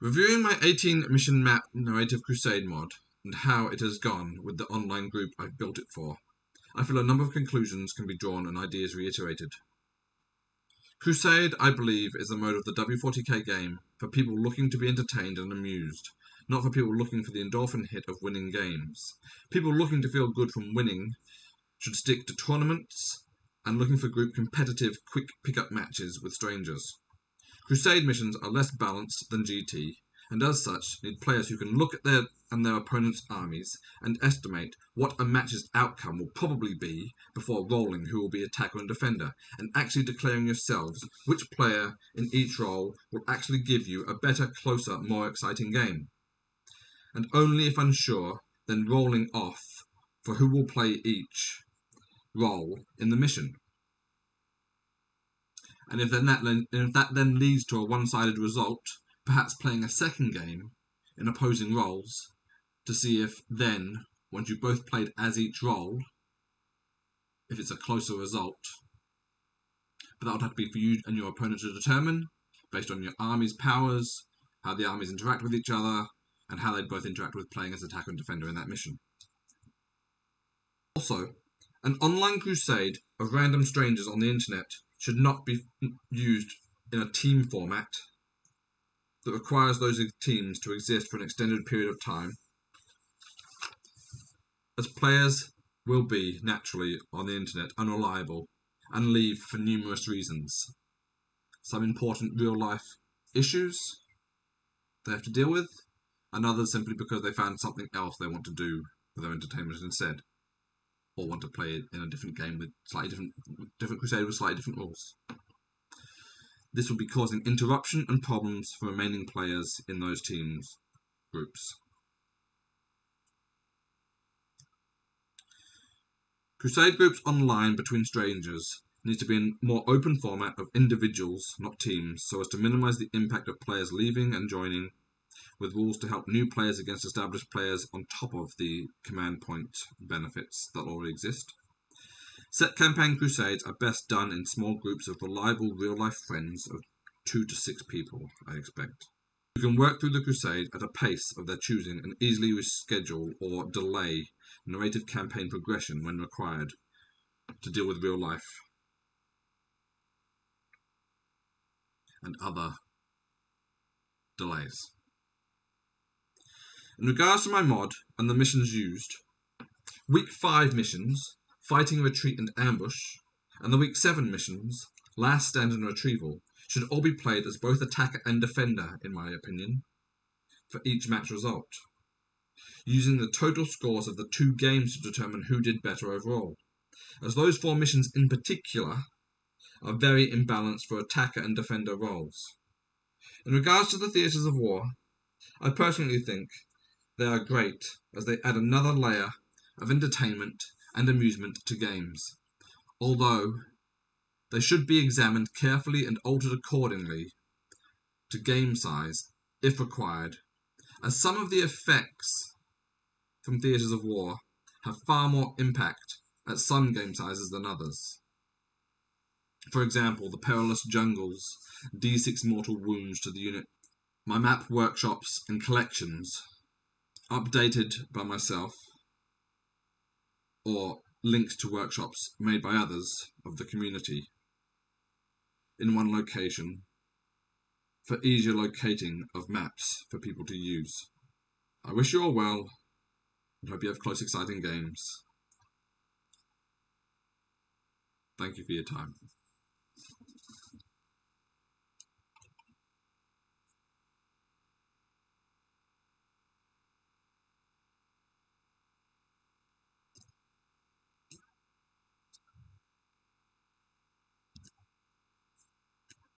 Reviewing my 18 mission map narrative crusade mod and how it has gone with the online group I've built it for, I feel a number of conclusions can be drawn and ideas reiterated. Crusade, I believe, is a mode of the W40K game for people looking to be entertained and amused, not for people looking for the endorphin hit of winning games. People looking to feel good from winning should stick to tournaments and looking for group competitive quick pickup matches with strangers. Crusade missions are less balanced than GT, and as such need players who can look at their opponent's armies and estimate what a match's outcome will probably be before rolling who will be attacker and defender, and actually declaring yourselves which player in each role will actually give you a better, closer, more exciting game. And only if unsure, then rolling off for who will play each role in the mission. And if that then leads to a one-sided result, perhaps playing a second game in opposing roles to see if then, once you've both played as each role, if it's a closer result. But that would have to be for you and your opponent to determine, based on your army's powers, how the armies interact with each other, and how they both interact with playing as attacker and defender in that mission. Also, an online crusade of random strangers on the internet should not be used in a team format that requires those teams to exist for an extended period of time, as players will be, naturally, on the internet unreliable and leave for numerous reasons. Some important real-life issues they have to deal with, and others simply because they found something else they want to do for their entertainment instead, or want to play in a different game with slightly different crusade with slightly different rules. This will be causing interruption and problems for remaining players in those teams groups. Crusade groups online between strangers need to be in a more open format of individuals, not teams, so as to minimize the impact of players leaving and joining, with rules to help new players against established players on top of the command point benefits that already exist. Set campaign crusades are best done in small groups of reliable real-life friends of 2 to 6 people, I expect. You can work through the crusade at a pace of their choosing and easily reschedule or delay narrative campaign progression when required to deal with real life and other delays. In regards to my mod and the missions used, Week 5 missions, Fighting, Retreat and Ambush, and the Week 7 missions, Last Stand and Retrieval, should all be played as both attacker and defender, in my opinion, for each match result, using the total scores of the 2 games to determine who did better overall, as those 4 missions in particular are very imbalanced for attacker and defender roles. In regards to the Theatres of War, I personally think they are great as they add another layer of entertainment and amusement to games, although they should be examined carefully and altered accordingly to game size, if required, as some of the effects from Theatres of War have far more impact at some game sizes than others. For example, the Perilous Jungles, D6 mortal wounds to the unit, my map workshops and collections, updated by myself, or links to workshops made by others of the community in one location for easier locating of maps for people to use. I wish you all well and hope you have close, exciting games. Thank you for your time.